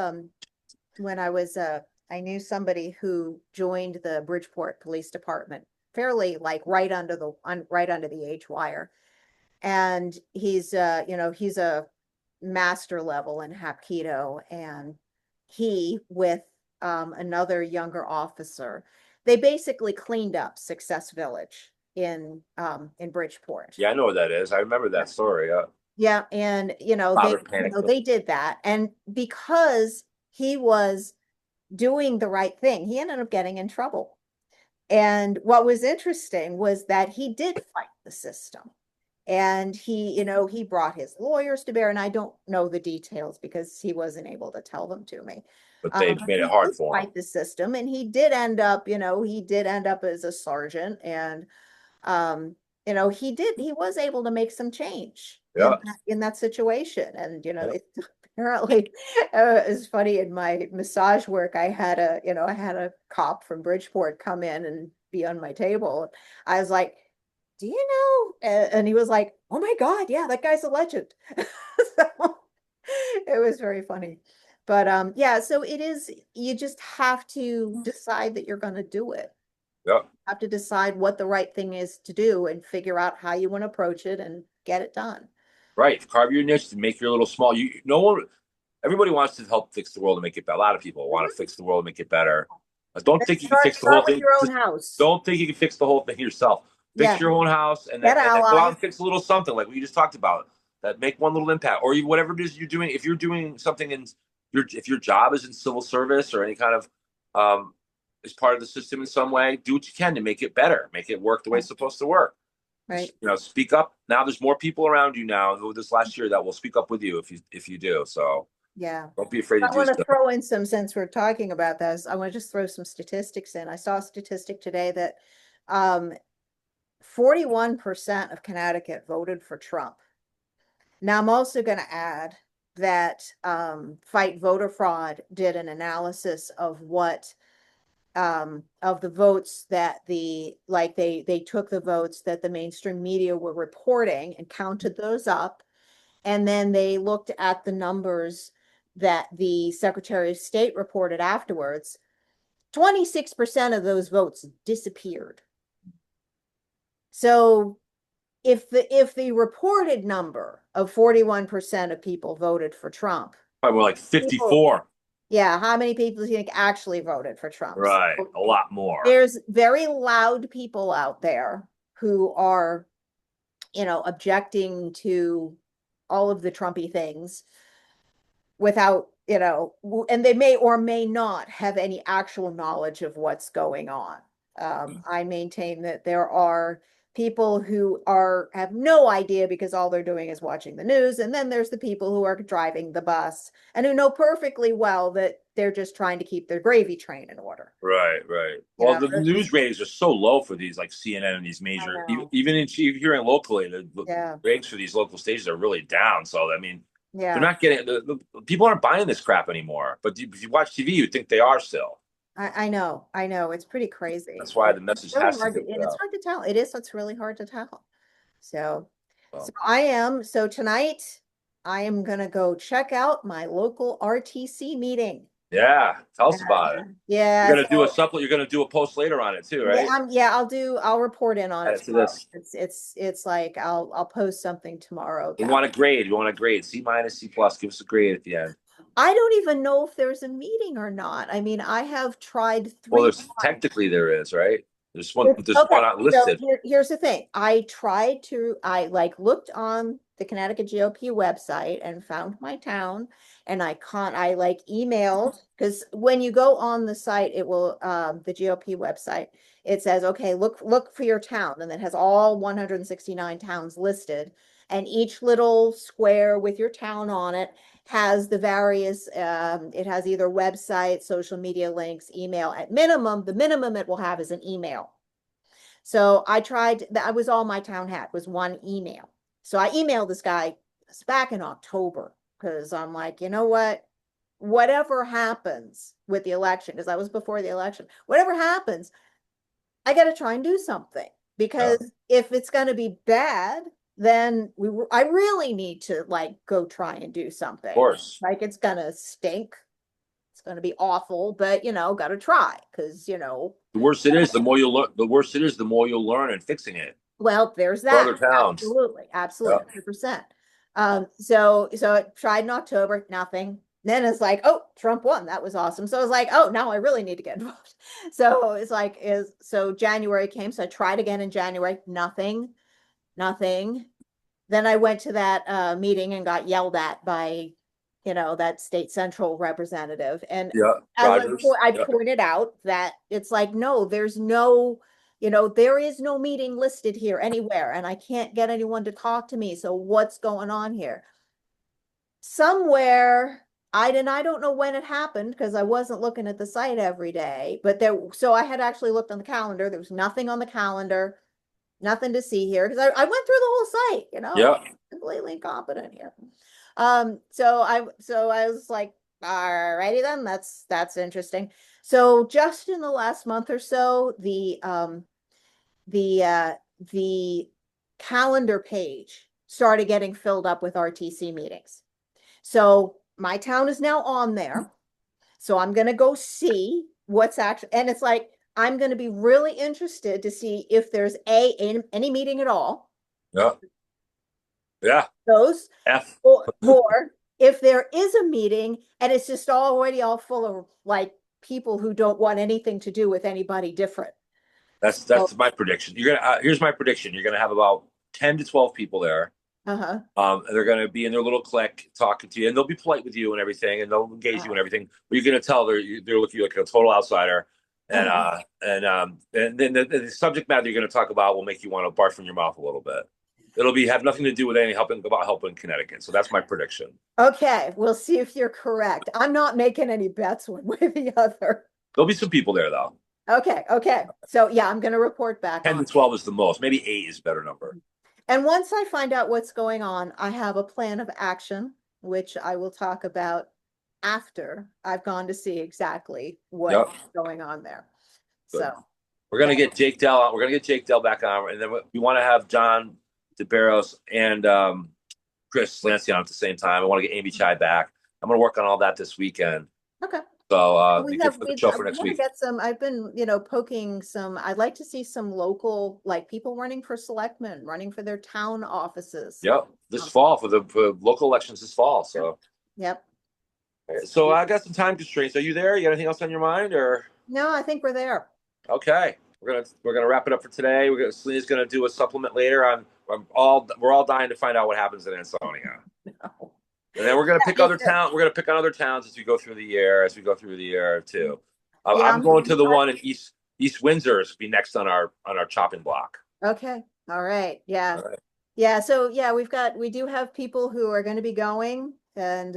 when I knew somebody who joined the Bridgeport Police Department fairly like right under the age wire. And he's a master level in Hapkido, and he with another younger officer, they basically cleaned up Success Village in Bridgeport. yeah, I know what that is. I remember that story. Yeah, and Father panicked. they did that, and because he was doing the right thing, he ended up getting in trouble. And what was interesting was that he did fight the system. And he brought his lawyers to bear, and I don't know the details because he wasn't able to tell them to me. But they But made it he hard did for him. fight the system, and he did end up as a sergeant, and he was able to make some change in Yeah. that situation. And Yeah. it apparently it's funny, in my massage work, I had a cop from Bridgeport come in and be on my table. I was like, do you know? And he was like, oh my God, yeah, that guy's a legend. So it was very funny. But yeah, so it is, you just have to decide that you're going to do it. Yeah. Have to decide what the right thing is to do and figure out how you want to approach it and get it done. Right. Carve your niche and make your little small. No one. Everybody wants to help fix the world and make it better. A lot of people want to Mhm. fix the world and make it better. Don't Then think you can start fix the whole start with thing. your own Just house. don't think you can fix the whole thing yourself. Fix Yeah, your own house and get then go out allies. and fix a little something like we just talked about. That make one little impact, or even whatever it is you're doing. If you're doing something if your job is in civil service or any kind of is part of the system in some way, do what you can to make it better, make it work the way Yeah, it's supposed to work. right. Speak up. Now there's more people around you now this last year that will speak up with you if you do. So Yeah. don't be afraid to I do want to so. throw in some, since we're talking about this, I want to just throw some statistics in. I saw a statistic today that um, 41% of Connecticut voted for Trump. Now, I'm also going to add that Fight Voter Fraud did an analysis of what of the votes that they took the votes that the mainstream media were reporting and counted those up, and then they looked at the numbers that the Secretary of State reported afterwards. 26% of those votes disappeared. So if the reported number of 41% of people voted for Trump, Probably more like people, 54. yeah, how many people do you think actually voted for Trump? Right. So A lot more. there's very loud people out there who are, objecting to all of the Trumpy things without, and they may or may not have any actual knowledge of what's going on. I maintain that there are people who have no idea because all they're doing is watching the news. And then there's the people who are driving the bus and who know perfectly well that they're just trying to keep their gravy train in order. Right, right. Well, the There's news just, ratings are so low for these like CNN and these I major, know. even here in locally, the Yeah. ratings for these local stations are really down. So I mean, they're Yeah. not getting the people aren't buying this crap anymore. But if you watch TV, you'd think they are still. I know. I know. It's pretty crazy. That's why the It's message really has to hard to, get and it's out. hard to tell. It's really hard to tell. So, so So, so tonight I am gonna go check out my local RTC meeting. yeah, tell us about it. You're Yeah, gonna do a so supplement. You're gonna do a post later on it too, yeah, right? I'll report in on Add it it to tomorrow. this. It's like I'll post something tomorrow We about want a grade. We want a grade. C minus, C plus. Give us a grade at the end. I don't even know if there's a meeting or not. I mean, I have tried Well, three there's times. technically there is, right? There's one. It's There's one okay. not So listed. here's the thing. I like looked on the Connecticut GOP website and found my town, and I like emailed, because when you go on the site, it will the GOP website, it says, okay, look for your town, and it has all 169 towns listed, and each little square with your town on it has the various it has either website, social media links, email. At minimum, the minimum it will have is an email. So I tried, that was all my town had, was one email. So I emailed this guy back in October, because I'm like, you know what? Whatever happens with the election, because I was before the election, whatever happens, I got to try and do something. Yeah, of Because if it's going to be bad, then I really need to like go try and do something. course. Like it's going to stink. It's going to be awful, but got to try, because The worse it is, the more you'll learn. The worse it is, the more you'll learn in fixing it well, there's for that. other towns. Absolutely. Yeah. Absolutely. 100%. So I tried in October, nothing. Then it's like, oh, Trump won. That was awesome. So I was like, oh, now I really need to get involved. So it's like, so January came. So I tried again in January, nothing, nothing. Then I went to that meeting and got yelled at by, that state central representative. And Yeah. I Rogers. I Yeah. pointed out that it's like, no, there's no there is no meeting listed here anywhere, and I can't get anyone to talk to me. So what's going on here? Somewhere, I don't know when it happened because I wasn't looking at the site every day, but so I had actually looked on the calendar. There was nothing on the calendar, nothing to see here because I went through the whole site, Yeah. completely incompetent here. So I was like, all righty then, that's interesting. So just in the last month or so, the calendar page started getting filled up with RTC meetings. So my town is now on there. So I'm going to go see what's actually, and it's like, I'm going to be really interested to see if there's any meeting at all. Yeah. Yeah. Those, F. or if there is a meeting and it's just already all full of like people who don't want anything to do with anybody different. So, That's my prediction. Here's my prediction. You're gonna have about 10 to 12 people there. uh-huh. And they're gonna be in their little clique talking to you, and they'll be polite with you and everything, and they'll engage you and everything. But you're gonna tell they're looking like a total outsider, and Uh-huh. and then the subject matter you're gonna talk about will make you want to barf from your mouth a little bit. It'll be have nothing to do with any helping Connecticut. So that's my prediction. Okay, we'll see if you're correct. I'm not making any bets one way or the other. There'll be some people there though. Okay. So yeah, I'm going to report back 10 on to it. 12 is the most. Maybe 8 is a better number. And once I find out what's going on, I have a plan of action, which I will talk about after I've gone to see exactly what's Yep. going on there. Good. So We're gonna that, get Jake Dell out. We're gonna get Jake Dell back on, and then we want to have John DeBarros and Chris Lancey on at the same time. I want to get Amy Chai back. I'm gonna work on all that this weekend. okay. So We be good have, for the show for we next want to week. get some, I've been, poking some, I'd like to see some local, like people running for selectmen, running for their town offices. Yep, this fall for local elections this fall. So Yep. so I got some time constraints. Are you there? You got anything else on your mind or? No, I think we're there. Okay, we're gonna wrap it up for today. Selena's gonna do a supplement later on. We're all dying to find out what happens in Ansonia. No. And then we're gonna pick Yeah, other town. We're gonna pick on other towns as we go through the year. Too. yeah, I'm going to the one in East Windsor's be next on our chopping block. okay. All right. Yeah. All right. Yeah. So yeah, we do have people who are going to be going, and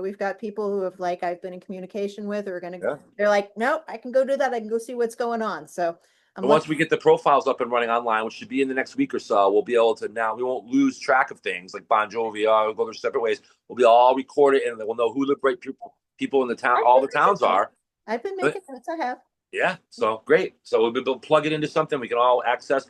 we've got people who have like I've been in communication with who are going to, Yeah. they're like, nope, I can go do that. I can go see what's going on. So I'm And once looking. we get the profiles up and running online, which should be in the next week or so, we'll be able to now we won't lose track of things like Bon Jovi. We'll go their separate ways. We'll be all recorded, and we'll know who the right people in the town. All the towns are. I've been making notes. I have. Yeah, so great. So we'll be able to plug it into something we can all access.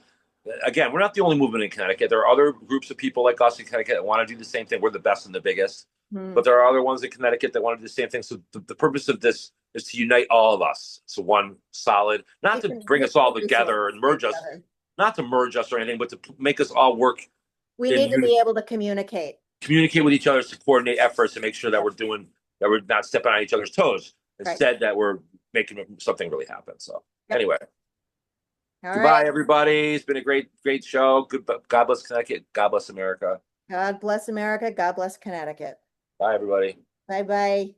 Again, we're not the only movement in Connecticut. There are other groups of people like us in Connecticut that want to do the same thing. We're the best and the biggest, Hmm. but there are other ones in Connecticut that want to do the same thing. So the purpose of this is to unite all of us. So one solid, not to bring We us all can resource together and merge each us, other. not to merge us or anything, but to make us all work We in need to unity, be able to communicate. communicate with each other to coordinate efforts and make sure that we're not stepping on each other's toes. Right. Instead, that we're making something really happen. So Yep. anyway. All Goodbye, right. everybody. It's been a great show. Good. God bless Connecticut. God bless America. God bless America. God bless Connecticut. Bye, everybody. Bye bye.